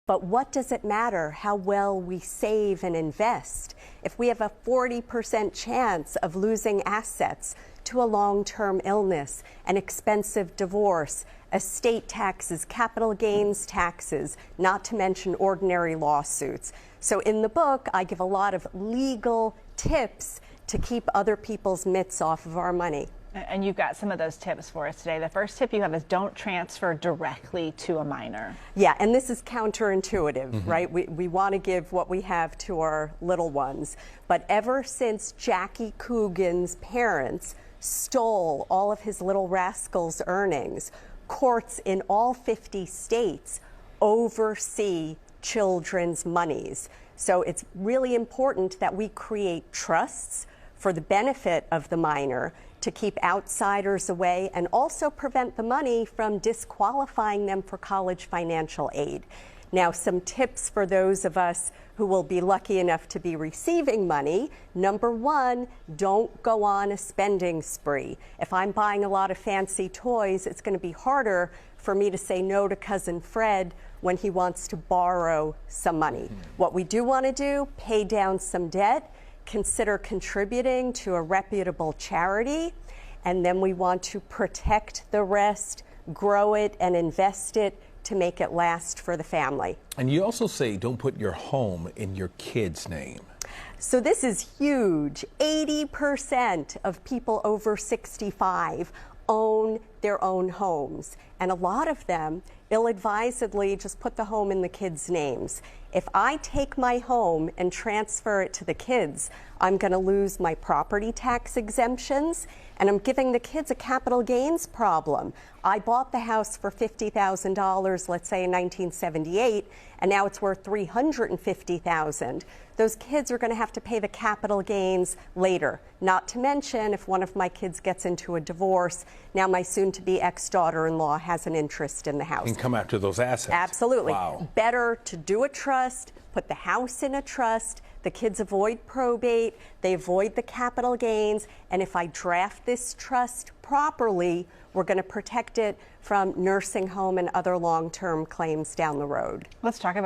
But what does it matter how well we save and invest if we have a 40% chance of losing assets to a long-term illness, an expensive divorce, estate taxes, capital gains taxes, not to mention ordinary lawsuits? So in the book, I give a lot of legal tips to keep other people's mitts off of our money. And you've got some of those tips for us today. The first tip you have is don't transfer directly to a minor. Yeah, and this is counterintuitive, right? We want to give what we have to our little ones. But ever since Jackie Coogan's parents stole all of his little rascal's earnings, courts in all 50 states oversee children's monies. So it's really important that we create trusts for the benefit of the minor to keep outsiders away and also prevent the money from disqualifying them for college financial aid. Now, some tips for those of us who will be lucky enough to be receiving money. Number one, don't go on a spending spree. If I'm buying a lot of fancy toys, it's going to be harder for me to say no to Cousin Fred when he wants to borrow some money. What we do want to do, pay down some debt, consider contributing to a reputable charity, and then we want to protect the rest, grow it, and invest it to make it last for the family. And you also say don't put your home in your kid's name. So this is huge. 80% of people over 65 own their own homes, and a lot of them ill-advisedly just put the home in the kids' names. If I take my home and transfer it to the kids, I'm going to lose my property tax exemptions, and I'm giving the kids a capital gains problem. I bought the house for $50,000, let's say in 1978, and now it's worth $350,000. Those kids are going to have to pay the capital gains later. Not to mention, if one of my kids gets into a divorce, now my soon-to-be ex-daughter-in-law has an interest in the house. And come after those assets. Absolutely. Wow. Better to do a trust, put the house in a trust, the kids avoid probate, they avoid the capital gains, and if I draft this trust properly, we're going to protect it from nursing home and other long-term claims down the road. Let's talk about